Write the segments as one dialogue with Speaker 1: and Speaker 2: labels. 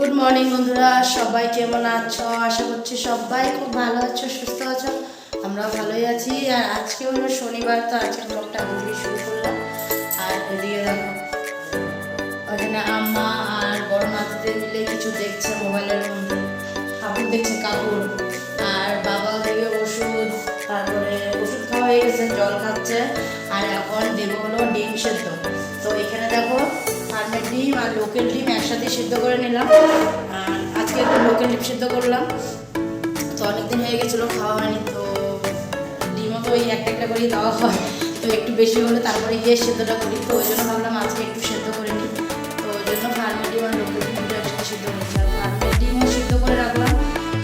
Speaker 1: Good morning বন্ধুরা, সবাই কেমন আছো? আশা করছি সবাই খুব ভালো আছো, সুস্থ আছো। আমরাও ভালোই আছি। আর আজকে হলো শনিবার, তো আজকের ব্লগটা আগে থেকে শুরু করলাম। আর এদিকে দেখো, ওখানে আম্মা আর বড় নাতিদের মিলে কিছু দেখছে মোবাইলের মধ্যে, কাপড় দেখছে কাপড়। আর বাবা ওদিকে ওষুধ, তারপরে ওষুধ খাওয়া হয়ে গেছে, জল খাচ্ছে। আর এখন দেবো হলো ডিম সেদ্ধ। তো এখানে দেখো ফার্মের ডিম আর লোকেল ডিম একসাথে সিদ্ধ করে নিলাম। আর আজকে একটু লোকেল ডিম সিদ্ধ করলাম, তো অনেকদিন হয়ে গেছিলো খাওয়া হয়নি। তো ডিমও তো ওই একটা একটা করেই দেওয়া হয়, তো একটু বেশি হলে তারপরে গিয়ে সেদ্ধটা করি। তো ওই জন্য ভাবলাম আজকে একটু সেদ্ধ করে নিই। তো ওই জন্য ফার্মের ডিম আর লোকেল ডিম দুটো একসাথে সিদ্ধ করছি। আর ফার্মের ডিমও সিদ্ধ করে রাখলাম,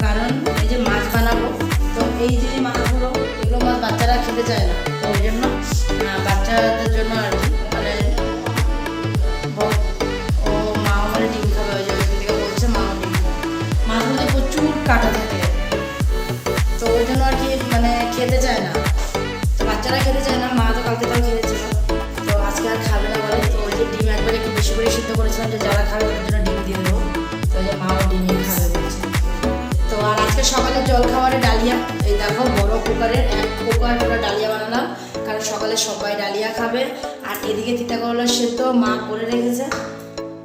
Speaker 1: কারণ এই যে মাছ বানাবো, তো এই যে মাছগুলো, এগুলো মাছ বাচ্চারা খেতে চায় না। তো ওই জন্য বাচ্চাদের জন্য আর কি, মানে ও মাও মানে ডিম খাবে, ওই জন্য থেকে বলছে মাও ডিম খাবে। মাছগুলোতে প্রচুর কাটা থাকে, তো ওই জন্য আর কি মানে খেতে চায় না। তো বাচ্চারা খেতে চায় না, মা তো কালকে তাও খেয়েছিল, তো আজকে আর খাবে না বলে। তো ওই যে ডিম একবার একটু বেশি করে সিদ্ধ করেছিলাম, যে যারা খাবে ওদের জন্য ডিম দিয়ে দেবো। তো ওই যে মাও ডিমই খাবে বলছে। তো আর আজকে সকালে জল খাবারে ডালিয়া, এই দেখো বড় কুকারের 1 কুকার পুরো ডালিয়া বানালাম, কারণ সকালে সবাই ডালিয়া খাবে। আর এদিকে তিতা করলার সেদ্ধ মা করে রেখেছে,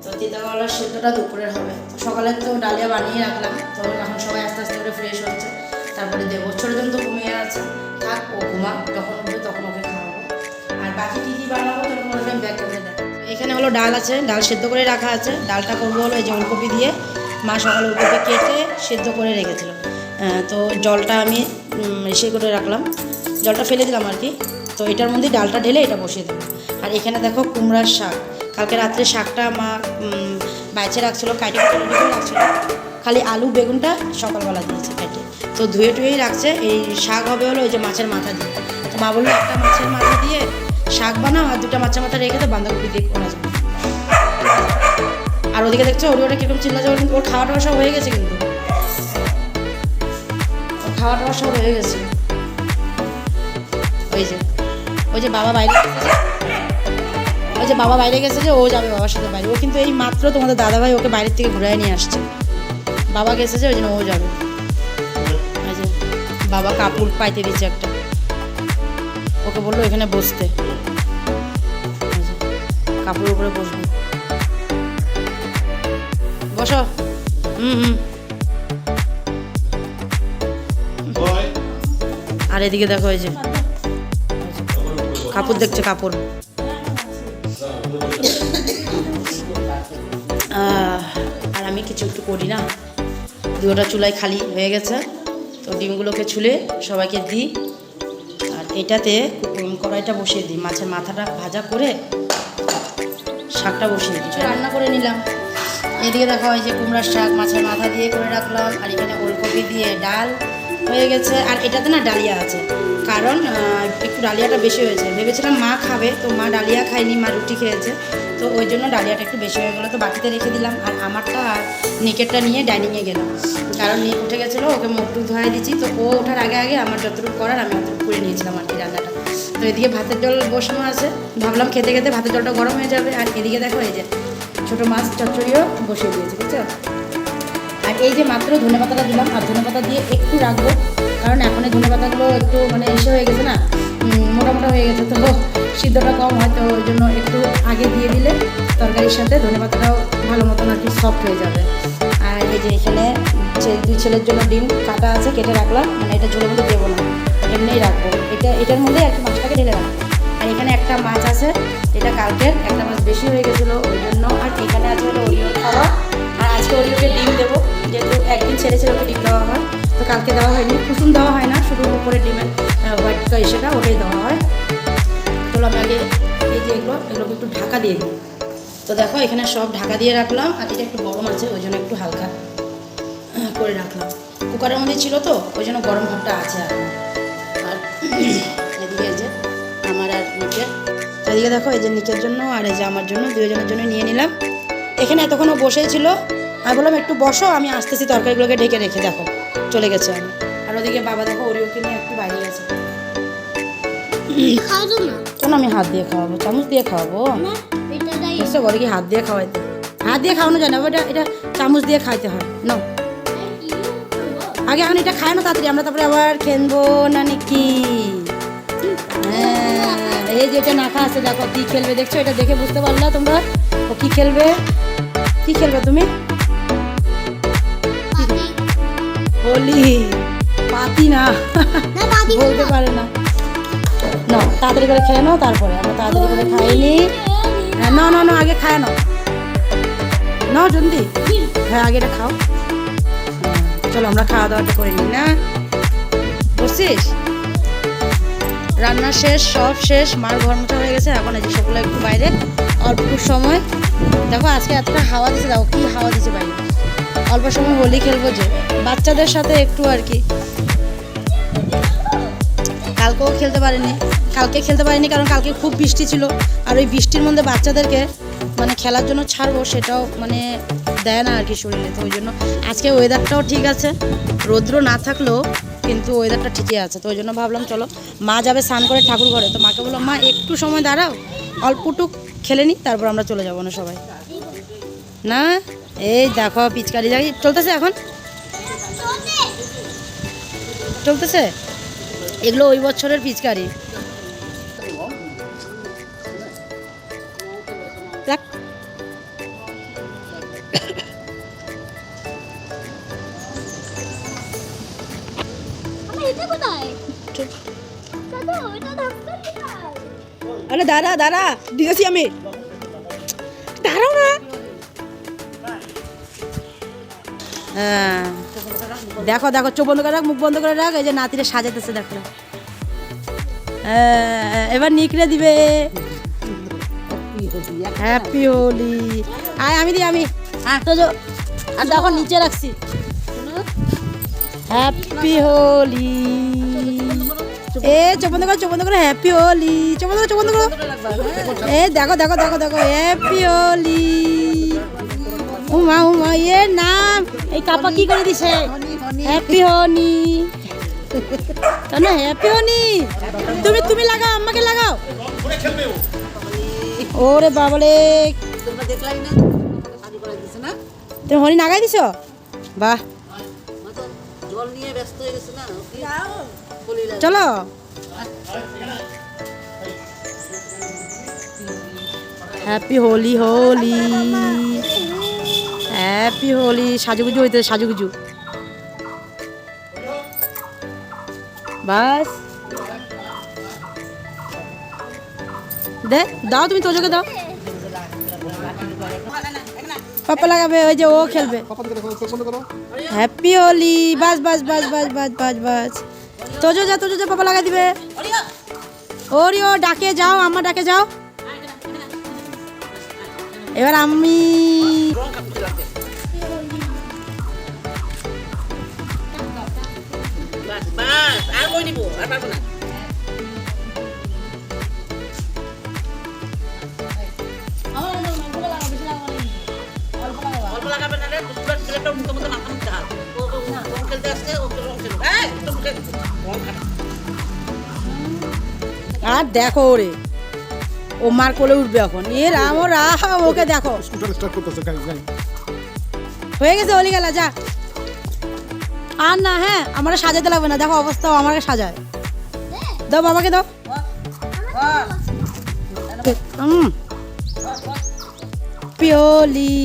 Speaker 1: তো তিতা করলার সেদ্ধটা দুপুরের হবে। সকালে তো ডালিয়া বানিয়ে রাখলাম, তো এখন সবাই আস্তে আস্তে করে ফ্রেশ হচ্ছে, তারপরে দেবো। ছোটোজন তো ঘুমিয়ে আছে, থাক ও ঘুমা, যখন উঠবে তখন ওকে খাওয়াবো। আর বাকি কী কী বানাবো তখন ওটা ব্যাগ করে দেয়। এখানে হলো ডাল আছে, ডাল সেদ্ধ করে রাখা আছে। ডালটা করবো হলো এই যে ওলকপি দিয়ে, মা সকালে ওলকপি কেটে সেদ্ধ করে রেখেছিল। তো জলটা আমি এসে করে রাখলাম, জলটা ফেলে দিলাম আর কি। তো এটার মধ্যে ডালটা ঢেলে এটা বসিয়ে দেবো। আর এখানে দেখো কুমড়ার শাক, কালকে রাত্রে শাকটা মা বাইচে রাখছিলো, কাটে রেডি করে রাখছিলো, খালি আলু বেগুনটা সকালবেলা দিয়েছে কেটে। তো ধুয়ে টুয়েই রাখছে। এই শাক হবে হলো ওই যে মাছের মাথা দিয়ে। তো মা বললো একটা মাছের মাথা দিয়ে শাক বানাও, আর 2টা মাছের মাথা রেখে তো বাঁধাকপি দিয়ে করা যাবে। আর ওদিকে দেখছো ওটা কীরকম চিল্লা যাবে, কিন্তু ওর খাওয়া টাওয়া সব হয়ে গেছে, কিন্তু ওর খাওয়া টাওয়া সব হয়ে গেছে। ওই যে বাবা বাইরে গেছে, ওই যে বাবা বাইরে গেছে, যে ও যাবে বাবার সাথে বাইরে। ও কিন্তু এই মাত্র তোমাদের দাদাভাই ওকে বাইরের থেকে ঘুরে নিয়ে আসছে। বাবা গেছে যে, ওই জন্য ও যাবে। ওই যে বাবা কাপড় পাইতে দিচ্ছে একটা, ওকে বললো এখানে বসতে, কাপড়ের উপরে বসবো, বসো। আর এদিকে দেখো এই যে কাপড় দেখছে, কাপড়। আর আমি কিছু একটু করি না, 2টা চুলায় খালি হয়ে গেছে, তো ডিমগুলোকে ছুলে সবাইকে দিই। আর এটাতে কড়াইটা বসিয়ে দিই, মাছের মাথাটা ভাজা করে শাকটা বসিয়ে দিই, রান্না করে নিলাম। এদিকে দেখা হয় যে কুমড়ার শাক মাছের মাথা দিয়ে করে রাখলাম। আর এখানে ওলকপি দিয়ে ডাল হয়ে গেছে। আর এটাতে না ডালিয়া আছে, কারণ একটু ডালিয়াটা বেশি হয়েছে। ভেবেছিলাম মা খাবে, তো মা ডালিয়া খায়নি, মা রুটি খেয়েছে, তো ওই জন্য ডালিয়াটা একটু বেশি হয়ে গেলো, তো বাটিতে রেখে দিলাম। আর আমারটা আর নিকেটটা নিয়ে ডাইনিংয়ে গেলাম, কারণ নিক উঠে গেছিলো, ওকে মুখ টুক ধোয়াই দিচ্ছি। তো ও ওঠার আগে আগে আমার যতটুকু করার আমি অতটুকু করে নিয়েছিলাম আর কি রান্নাটা। তো এদিকে ভাতের জল বসানো আছে, ভাবলাম খেতে খেতে ভাতের জলটা গরম হয়ে যাবে। আর এদিকে দেখো এই যে ছোটো মাছ চচ্চড়িও বসিয়ে দিয়েছি, বুঝছো। আর এই যে মাত্র ধনেপাতাটা দিলাম, আর ধনেপাতা দিয়ে একটু রাখবো, কারণ এখন এই ধনেপাতাগুলো একটু মানে এসে হয়ে গেছে না, মোটা হয়ে গেছে, তো সিদ্ধটা কম হয়, তো ওই জন্য একটু আগে দিয়ে দিলে তরকারির সাথে ধনেপাতাটাও ভালো মতন আর কি সফট হয়ে যাবে। আর এই যে এখানে 2 ছেলের জন্য ডিম কাটা আছে, কেটে রাখলাম, মানে এটা ঝোলের মধ্যে দেবো না, এমনিই রাখবো, এটার মধ্যে আর কি মাছটাকে ঢেলে রাখবো। আর এখানে একটা মাছ আছে, এটা কালকের, একটা মাছ বেশি হয়ে গেছিলো ওই জন্য। আর এখানে আছে হলো ওরিওর খাওয়া, আর আজকে ওরিওকে ডিম দেবো, যেহেতু একদিন ছেড়ে ওকে ডিম দেওয়া হয়, তো কালকে দেওয়া হয়নি, কুসুম দেওয়া হয় না, শুধু উপরে ডিমের হোয়াইট সেটা ওটাই দেওয়া হয়। তো আমি আগে এই যে এগুলোকে একটু ঢাকা দিয়ে দিই। তো দেখো এখানে সব ঢাকা দিয়ে রাখলাম। আর এটা একটু গরম আছে, ওই জন্য একটু হালকা করে রাখলাম, কুকারের মধ্যে ছিল তো ওই জন্য গরম ভাবটা আছে। আর এদিকে এই যে আমার আর নিকের, এদিকে দেখো এই যে নিকের জন্য আর এই যে আমার জন্য, 2 জনের জন্য নিয়ে নিলাম। এখানে এতক্ষণও বসেই ছিল, আমি বললাম একটু বসো, আমি আসতেছি, তরকারিগুলোকে ঢেকে রেখে দেখো চলে গেছে আমি। আর ওদিকে বাবা দেখো ওরিওকে নিয়ে একটু বাইরে গেছে। কেন আমি হাত দিয়ে খাওয়াবো, চামচ দিয়ে খাওয়াবো? বলে কি হাত দিয়ে খাওয়াইতে, হাত দিয়ে খাওয়ানো যায় না, এটা এটা চামচ দিয়ে খাইতে হয়। নাও আগে এখন এটা খায় না তাড়াতাড়ি, আমরা তারপরে আবার খেলবো না নাকি? হ্যাঁ, এই যে এটা নাখা আছে, দেখো কি খেলবে, দেখছো? এটা দেখে বুঝতে পারলা তোমরা ও কি খেলবে? কি খেলবে তুমি? হোলি পাতি না, বলতে পারে না। না তাড়াতাড়ি করে খেয়ে নাও, তারপরে আমরা তাড়াতাড়ি করে খাইনি। না না না, আগে খায় নাও, নাও জলদি। হ্যাঁ আগে এটা খাও। চলো আমরা খাওয়া দাওয়াটা করে নিই না, বুঝছিস? রান্না শেষ, সব শেষ, মার ঘর মোছা হয়ে গেছে। এখন এই যে সকলে একটু বাইরে অল্প সময়, দেখো আজকে এতটা হাওয়া দিচ্ছে, দেখো কি হাওয়া দিচ্ছে বাইরে। অল্প সময় হোলি খেলবো যে বাচ্চাদের সাথে একটু আর কি। কালকেও খেলতে পারিনি, কালকে খেলতে পারিনি কারণ কালকে খুব বৃষ্টি ছিল। আর ওই বৃষ্টির মধ্যে বাচ্চাদেরকে মানে খেলার জন্য ছাড়বো সেটাও মানে দেয় না আর কি শরীরে। তো ওই জন্য আজকে ওয়েদারটাও ঠিক আছে, রৌদ্র না থাকলেও কিন্তু ওয়েদারটা ঠিকই আছে। তো ওই জন্য ভাবলাম চলো, মা যাবে স্নান করে ঠাকুর ঘরে, তো মাকে বললাম মা একটু সময় দাঁড়াও, অল্পটুক খেলে নিই, তারপর আমরা চলে যাবো না সবাই। না এই দেখো পিচকারি যাই চলতেছে, এখন চলতেছে এগুলো ওই বছরের পিচকারি। দেখ আরে দাঁড়া দাঁড়া, দিয়েছি আমি, দাঁড়াও না। হ্যাঁ দেখো দেখো, চোখ বন্ধ করে রাখ, মুখ বন্ধ করে রাখ। এই যে নাতিরে সাজাতেছে দেখো, এবার নিকড়ে দিবে। হ্যাপি হোলি। আয় আমি দিই, আমি তো আর দেখো নিচে রাখছি। হ্যাপি হোলি। এ চোখ বন্ধ করো, চোখ বন্ধ করো। হ্যাপি হোলি, চোখ বন্ধ করো, চোখ বন্ধ করো। এ দেখো দেখো দেখো দেখো, হ্যাপি হোলি। উমা উমা, এর নাম এই কাপা কি করে দিছে? হ্যাপি হনি, না হ্যাপি হনি। তুমি তুমি লাগাও, আমাকে লাগাও। ওরে বাবারে, তুমি হনি লাগাই দিছো? বাহ, চলো। Happy Holi Holi, happy Holi. সাজুগুজু হইতে, সাজুগুজু। বাস দে, দাও তুমি তোজোকে দাও। পাপা লাগাবে, ওই যে ও খেলবে। হ্যাপি হোলি। বাস বাস বাস বাস বাস বাস বাস। তোজো যা, তোজো যা, পাপা লাগাই দিবে। ওরিও ডাকে যাও, আমার ডাকে যাও। এবার আমি আর দেখো ওরে, ও মার কোলে উঠবে এখন। এ রাম ও রাম, ওকে দেখো হয়ে গেছে হোলি খেলা, যা। আর না, হ্যাঁ আমার সাজাতে লাগবে না, দেখো অবস্থা আমাকে সাজায়। দাও বাবাকে দাও। পিওলি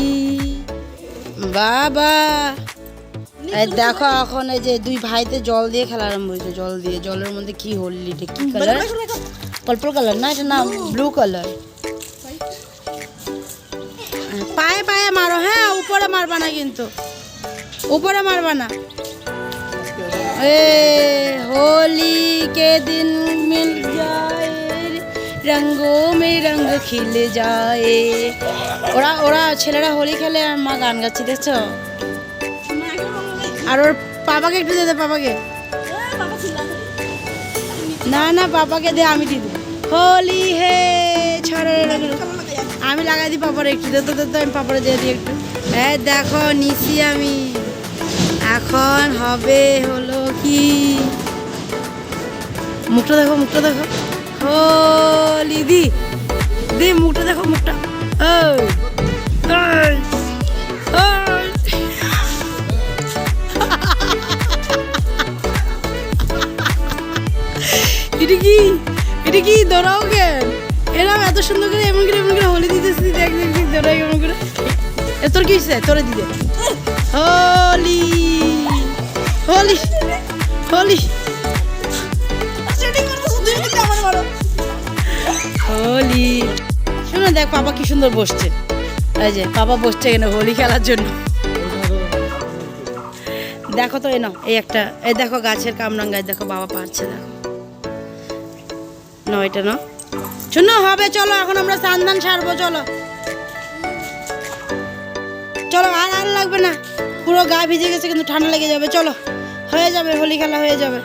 Speaker 1: বাবা, দেখো এখন এই যে দুই ভাইতে জল দিয়ে খেলা আরম্ভ হয়েছে। জল দিয়ে, জলের মধ্যে কি হোলি, কি কালার? পার্পল কালার না, এটা না ব্লু কালার। পায়ে পায়ে মারো, হ্যাঁ উপরে মারবা না কিন্তু, উপরে মারবা না। এ হোলি কে দিন মিল যায়, রঙ্গো মে রঙ্গ খিলে যায়। ওরা ওরা ছেলেরা হোলি খেলে আর মা গান গাচ্ছে, দেখছো? আর ওর পাপাকে একটু দে, পাপাকে। না না পাপাকে দে, আমি দিই। হোলি হে ছড়া, আমি লাগাই দিই পাপারে একটু দে, তো আমি পাপারে দিয়ে দিই একটু। হ্যাঁ দেখো নিছি আমি। এখন হবে হলো কি, মুখটা দেখো, মুখটা দেখো। হোলি দি দি, মুখটা দেখো, মুখটা। ওই এটা কি দৌড়াও কেন? এরকম এত সুন্দর করে এমন করে হোলি দিতেছি, দেখ দৌড়াই এমন করে। তোর কি হয়েছে? তোরে দিতে হোলি হোলি হোলি হোলি। শোনো, দেখ পাপা কি সুন্দর বসছে। এই যে পাপা বসছে এখানে হোলি খেলার জন্য। দেখো তো, এই একটা, এই দেখো গাছের কামরাং গাছ, দেখো বাবা পারছে, দেখো না এটা না। শোনো হবে, চলো এখন আমরা স্নান সারবো, চলো চলো। আর লাগবে না, পুরো গা ভিজে গেছে কিন্তু ঠান্ডা লেগে যাবে। চলো, হয়ে যাবে, হোলি খেলা হয়ে যাবে।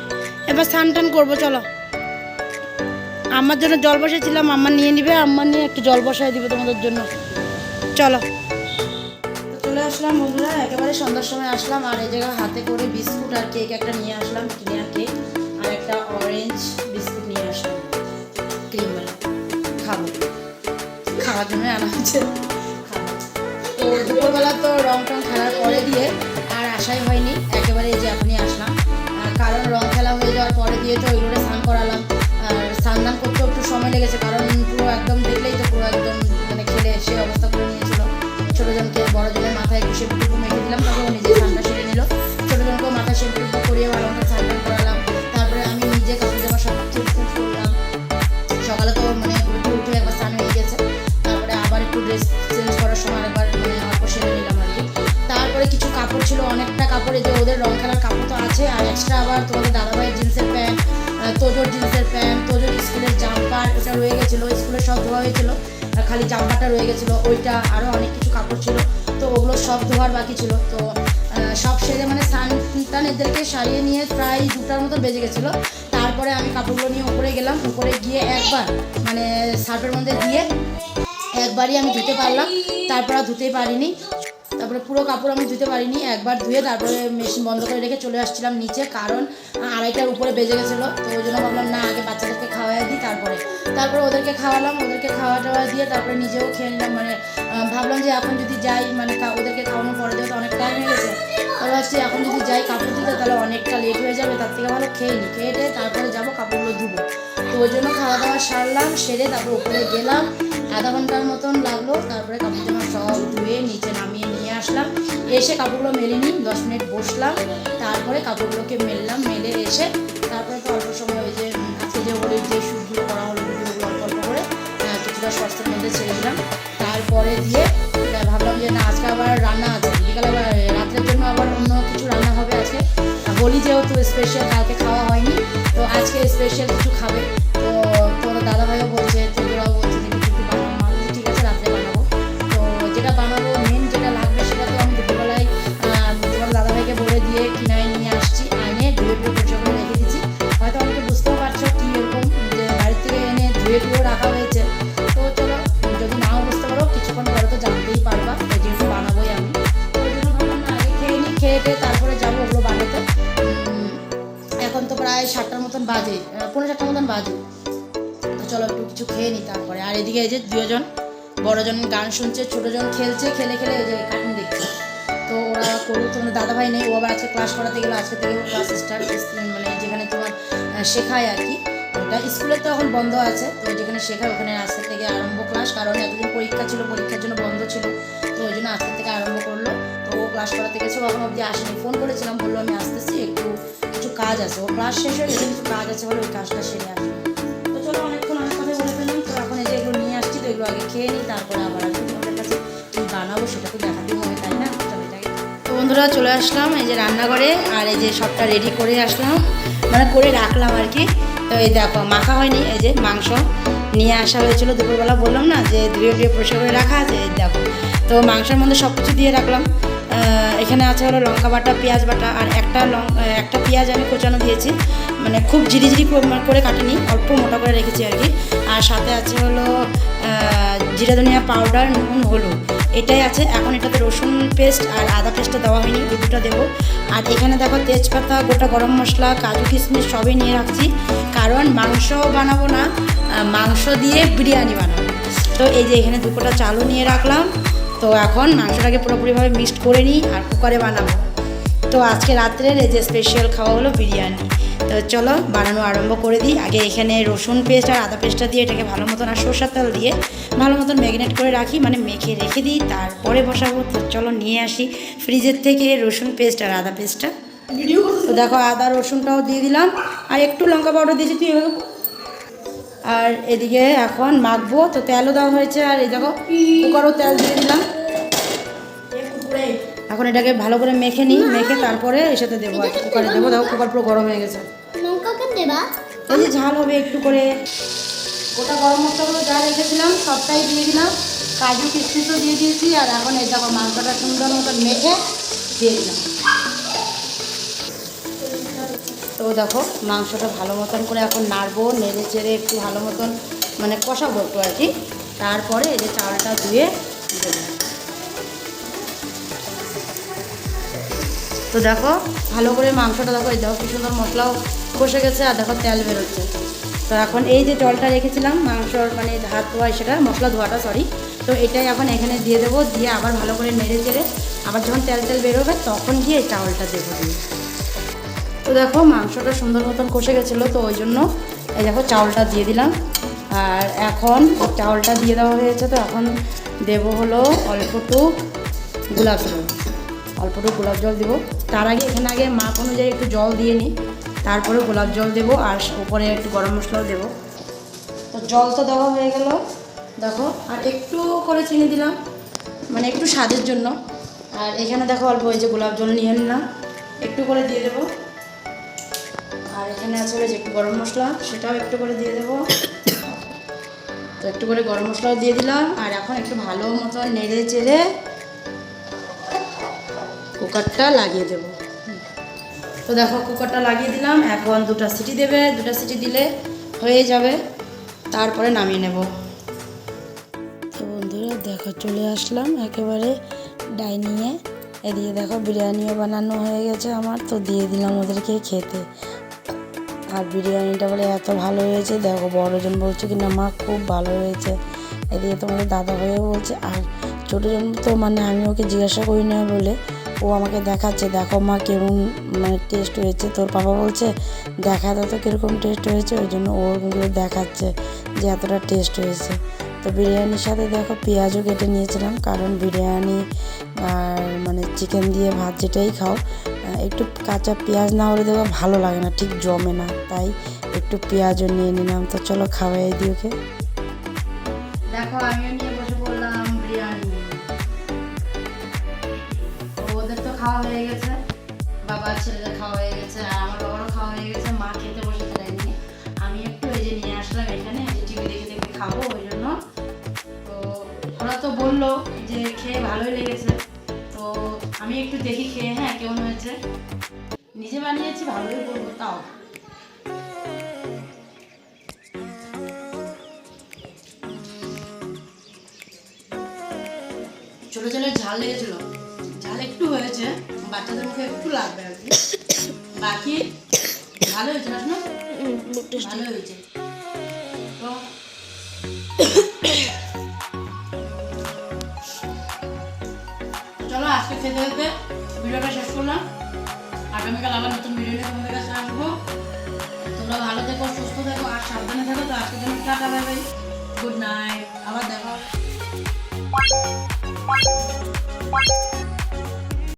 Speaker 1: এবার স্নান করবো, চলো। আমার জন্য জল বসাইছিলাম, আম্মা নিয়ে নিবে, আম্মা নিয়ে একটু জল বসাই দিবে তোমাদের জন্য। চলো, চলে আসলাম বন্ধুরা, একেবারে সন্ধ্যার সময় আসলাম। আর এই জায়গায় হাতে করে বিস্কুট আর কেক একটা নিয়ে আসলাম, কিনে কেক আর একটা অরেঞ্জ বিস্কুট নিয়ে আসলাম, ক্রিমওয়ালা। খাওয়ার জন্য আনা হচ্ছে। তো দুপুরবেলা তো রং টং খেলার পরে দিয়ে আর আসাই হয়নি, একেবারে যে এখনই আসলাম। কারণ রং খেলা হয়ে যাওয়ার পরে দিয়ে তো ওইগুলো স্নান করালাম। আর স্নান করতেও একটু সময় লেগেছে, কারণ পুরো একদম দেখলেই তো পুরো একদম মানে খেলে সে অবস্থা করে নিয়েছিল। ছোটোজনকে বড়জনের মাথায় একটু শ্যাম্পু মেখে দিলাম, তারপর ও নিজে স্নানটা সেরে নিল। ছোটোজনকেও মাথায় শ্যাম্পু করিয়ে ভালো মতো স্নান করালাম। তারপরে আমি নিজে কাপড় জামা সব চেঞ্জ করলাম। সকালে তো মানে উঠে একবার স্নান হয়ে গেছে, তারপরে আবার একটু ড্রেস চেঞ্জ করার সময় একবার মানে অল্প সেরে নিলাম আর কি। তারপরে কিছু কাপড় ছিল, অনেকটা কাপড়ে যে ওদের রং খেলার কাপড় তো আছে, আর এক্সট্রা আবার তোমাদের দাদাভাইয়ের জিন্সের প্যান্ট, তোজোর জিন্সের প্যান্ট, তোজোর স্কুলের জাম্পার, ওটা রয়ে গেছিলো। স্কুলের সব ধোয়া হয়েছিল, খালি জাম্পারটা রয়ে গেছিলো, ওইটা আরও অনেক কিছু কাপড় ছিল। তো ওগুলো সব ধোয়ার বাকি ছিল। তো সব সেরে মানে স্নান এদেরকে সারিয়ে নিয়ে প্রায় 2টার মতো বেজে গেছিলো। তারপরে আমি কাপড়গুলো নিয়ে উপরে গেলাম, উপরে গিয়ে একবার মানে সার্ফের মধ্যে দিয়ে একবারই আমি ধুতে পারলাম, তারপর আর ধুতেই পারিনি। তারপরে পুরো কাপড় আমি ধুতে পারিনি, একবার ধুয়ে তারপরে মেশিন বন্ধ করে রেখে চলে আসছিলাম নিচে, কারণ 2:30টার উপরে বেজে গেছিলো। তো ওই জন্য ভাবলাম না, আগে বাচ্চাদেরকে খাওয়াই দিই, তারপরে ওদেরকে খাওয়ালাম। ওদেরকে খাওয়া টাওয়া দিয়ে তারপরে নিজেও খেয়ে নিলাম। মানে ভাবলাম যে এখন যদি যাই মানে ওদেরকে খাওয়ানোর পরে দিয়ে তো অনেক টাইম হয়ে গেছে, তাহলে ভাবছি এখন যদি যাই কাপড় দিতে তাহলে অনেকটা লেট হয়ে যাবে, তার থেকে ভালো খেয়ে নিই, খেয়ে তারপরে যাবো কাপড়গুলো ধুবো। তো ওই জন্য খাওয়া দাওয়া সারলাম, সেরে তারপরে উপরে গেলাম, আধা ঘন্টার মতন লাগলো। তারপরে কাপড় জামা সব ধুয়ে নিচে নামিয়ে নিয়ে আসলাম। এসে কাপড়গুলো মেলে নিই, 10 মিনিট বসলাম, তারপরে কাপড়গুলোকে মেললাম। মেলে এসে তারপরে তো অল্প সময় ওই যে আজকে যে হোলির যে শ্যুটগুলো করা হলো ভিডিওগুলো অল্প অল্প করে কিছুটা শর্টসের মধ্যে ছেড়ে দিলাম। তারপরে দিয়ে ভাবলাম যে না, আজকে আবার রান্না আছে, বিকালে আবার রাত্রের জন্য আবার অন্য কিছু রান্না হবে আজকে। হোলি যেহেতু স্পেশাল, কালকে খাওয়া হয়নি, তো আজকে স্পেশাল কিছু খাবে। তো তোর দাদাভাইও বলছে, তোরাও বলছে যে কিছু বানাবো। আমি ঠিক আছে, রাত্রে বানাবো। তো যেটা বানাবো মেন যেটা লাগবে সেটা তো আমি দুপুরবেলায় তোমার দাদাভাইকে বলে দিয়ে কিনায় নিয়ে আসছি, আইনে ধুয়ে পরিষ্কার করে রেখে দিচ্ছি। হয়তো অনেকে বুঝতেও পারছো কি এরকম যে বাড়ির থেকে এনে ধুয়ে রাখা হয়েছে। তো চলো, যদি নাও বুঝতে পারো কিছুক্ষণ পরে তো জানতেই পারবা, ওই যেহেতু বানাবোই আমি। তো ওই জন্য ভাবলাম না, আগে খেয়ে নিই, খেয়ে তারপরে যাবো ওগুলো বানাতে। এখন তো প্রায় 7টার মতন বাজে, 7:45 মতন বাজে। তো চলো একটু কিছু খেয়ে নিই তারপরে। আর এদিকে এই যে 2জন, বড়জন গান শুনছে, ছোটোজন খেলছে, খেলে এই যে কার্টুন দেখছে। তো ওরা করুক, তোমার দাদাভাই নেই, ও আবার আজকে ক্লাস করাতে গেলো। আজকে থেকে ক্লাস স্টার্ট, মানে যেখানে তোমার শেখায় আর কি। ওটা স্কুলে তো এখন বন্ধ আছে, তো যেখানে শেখায় ওখানে আজকে থেকে আরম্ভ ক্লাস, কারণ এতদিন পরীক্ষা ছিল, পরীক্ষার জন্য বন্ধ ছিল। তো ওই জন্য আজকে থেকে আরম্ভ করলো। তো ও ক্লাস করাতে গেছে, ও এখন অবধি আসেনি। ফোন করেছিলাম, বললো আমি আসতেছি, একটু কিছু কাজ আছে। ও ক্লাস শেষ হয়ে গেছে, কিছু কাজ আছে বলে ওই কাজটা সেরে আসবে। তো চলো, অনেকক্ষণ অনেক কথা বলে ফেললাম। তো এখন এই যে এগুলো নিয়ে আসছি, তো এগুলো আগে খেয়ে নিই, তারপরে আবার আসবো তোমাদের কাছে। কী বানাবো সেটা তো দেখাতেই হবে, তাই না? তো বন্ধুরা চলে আসলাম এই যে রান্নাঘরে, আর এই যে সবটা রেডি করে আসলাম, মানে করে রাখলাম আর কি। তো এই দেখো, মাখা হয়নি, এই যে মাংস নিয়ে আসা হয়েছিলো দুপুরবেলা, বললাম না যে ধুয়ে পরিষ্কার করে রাখা আছে। এই দেখো, তো মাংসের মধ্যে সব কিছু দিয়ে রাখলাম। এখানে আছে হলো লঙ্কা বাটা, পেঁয়াজ বাটা, আর একটা পেঁয়াজ আমি কোচানো দিয়েছি, মানে খুব ঝিরিঝিরি করে কাটিনি, অল্প মোটা করে রেখেছি আর কি। আর সাথে আছে হলো জিরা ধনিয়া পাউডার, নুন, হলুদ, এটাই আছে। এখন এটাতে রসুন পেস্ট আর আদা পেস্টটা দেওয়া হয়নি, ওই দুটো দেবো। আর এখানে দেখো তেজপাতা, গোটা গরম মশলা, কাজু কিশমিশ সবই নিয়ে রাখছি, কারণ মাংস বানাবো না, মাংস দিয়ে বিরিয়ানি বানাবো। তো এই যে এখানে 2 কোটা চালও নিয়ে রাখলাম, তো এখন মাংসটাকে পুরোপুরিভাবে মিক্সড করে নিই আর কুকারে বানাবো। তো আজকে রাত্রের এই যে স্পেশাল খাওয়া হলো বিরিয়ানি। তো চলো বানানো আরম্ভ করে দিই। আগে এখানে রসুন পেস্ট আর আদা পেস্টটা দিয়ে এটাকে ভালো মতন আর সরষের তেল দিয়ে ভালো মতন ম্যারিনেট করে রাখি, মানে মেখে রেখে দিই, তারপরে বসাবো। তো চলো নিয়ে আসি ফ্রিজের থেকে রসুন পেস্ট আর আদা পেস্টটা। তো দেখো আদা রসুনটাও দিয়ে দিলাম আর একটু লঙ্কা পাউডার দিয়েছি, তুই এভাবে। আর এদিকে এখন মাখবো, তো তেলও দেওয়া হয়েছে আর এই দেখো কুকারও তেল দিয়ে দিলাম। এখন এটাকে ভালো করে মেখে নিই, মেখে তারপরে এর সাথে দেবো আর কুকারে দেবো। দেখো কুকার পুরো গরম হয়ে গেছে। এই যে ঝাল হবে একটু করে। গোটা গরম মশলাগুলো যা রেখেছিলাম সবটাই দিয়ে দিলাম, কাজু কিশমিশও দিয়ে দিয়েছি। আর এখন এই দেখো মাংসটা সুন্দর মতন মেখে দিয়ে দিলাম। তো দেখো মাংসটা ভালো মতন করে এখন নাড়বো, নেড়ে চেড়ে একটু ভালো মতন মানে কষাবো একটু আর কি। তারপরে এই যে চালটা ধুয়ে দেবো। তো দেখো ভালো করে মাংসটা দেখো, এই দেখো কি সুন্দর মশলাও কষে গেছে আর দেখো তেল বেরোচ্ছে। তো এখন এই যে জলটা রেখেছিলাম মাংসর মানে হাত ধোয়া, সেটা মশলা ধোয়াটা সরি, তো এটাই এখন এখানে দিয়ে দেবো। দিয়ে আবার ভালো করে নেড়ে চেড়ে আবার যখন তেল তেল বেরোবে তখন গিয়ে এই চাউলটা দেবো দিয়ে। তো দেখো মাংসটা সুন্দর মতন কষে গেছিলো, তো ওই জন্য এই দেখো চাউলটা দিয়ে দিলাম। আর এখন চাউলটা দিয়ে দেওয়া হয়েছে, তো এখন দেবো হলো অল্পটুক গোলাপ জল, অল্পটুকু গোলাপ জল দেবো। তার আগে এখানে আগে মাপ অনুযায়ী একটু জল দিয়ে নিই, তারপরে গোলাপ জল দেবো আর উপরে একটু গরম মশলাও দেবো। তো জল তো দেওয়া হয়ে গেল দেখো, আর একটু করে চিনি দিলাম মানে একটু স্বাদের জন্য। আর এখানে দেখো অল্প ওই যে গোলাপ জল নিয়ে নিলাম, একটু করে দিয়ে দেবো। আর এখানে আছে ওই যে একটু গরম মশলা, সেটাও একটু করে দিয়ে দেবো। তো একটু করে গরম মশলাও দিয়ে দিলাম। আর এখন একটু ভালো মতো নেড়ে চেড়ে কুকারটা লাগিয়ে দেবো। তো দেখো কুকারটা লাগিয়ে দিলাম, এখন 2টা সিটি দেবে, 2টা সিটি দিলে হয়ে যাবে, তারপরে নামিয়ে নেব। তো বন্ধুরা দেখো চলে আসলাম একেবারে ডাইনিংয়ে। এদিকে দেখো বিরিয়ানিও বানানো হয়ে গেছে আমার, তো দিয়ে দিলাম ওদেরকে খেতে। আর বিরিয়ানিটা বলে এত ভালো হয়েছে, দেখো বড়জন বলছে কি না মা খুব ভালো হয়েছে, এদিকে তোমাদের দাদা ভাইও বলছে। আর ছোটোজন তো মানে আমি ওকে জিজ্ঞাসা করি না বলে ও আমাকে দেখাচ্ছে, দেখো মা কেমন মানে টেস্ট হয়েছে। তোর পাপা বলছে দেখা দাও তো কীরকম টেস্ট হয়েছে, ওই জন্য ও দেখাচ্ছে যে এতটা টেস্ট হয়েছে। তো বিরিয়ানির সাথে দেখো পেঁয়াজও কেটে নিয়েছিলাম, কারণ বিরিয়ানি আর মানে চিকেন দিয়ে ভাত যেটাই খাও একটু কাঁচা পেঁয়াজ না হলে দেখো ভালো লাগে না, ঠিক জমে না, তাই একটু পেঁয়াজও নিয়ে নিলাম। তো চলো খাওয়াই দিই ওকে। দেখো আমিও নিয়ে বসে পড়লাম বিরিয়ানি। ওদের তো খাওয়া হয়ে গেছে, বাবার ছেলেদের খাওয়া হয়ে গেছে, আর আমার বাবারও খাওয়া হয়ে গেছে। মা খেতে বসেছে ডাইনিং, আমি একটু এই যে নিয়ে আসলাম এখানে টিভি দেখে দেখে খাবো ওই জন্য। তো ওরা তো বললো যে খেয়ে ভালোই লেগেছে, তো আমি একটু দেখি খেয়ে হ্যাঁ কেমন হয়েছে। নিজে বানিয়েছি ভালোই বলবো তাও। ছোটো ছেলের ঝাল লেগেছিল, ঝাল একটু হয়েছে, বাচ্চাদের মুখে একটু লাগবে আর কি, বাকি ভালো হয়েছে না, ভালো হয়েছে। তো চলো আজকে খেতে খেতে ভিডিওটা শেষ করলাম। আগামীকাল আবার নতুন ভিডিও নিয়ে তোমাদের কাছে আসবো। তোমরা ভালো থেকো, সুস্থ থেকো আর সাবধানে থাকো। তো আজকের জন্য tata, bye bye, good night, আবার দেখা।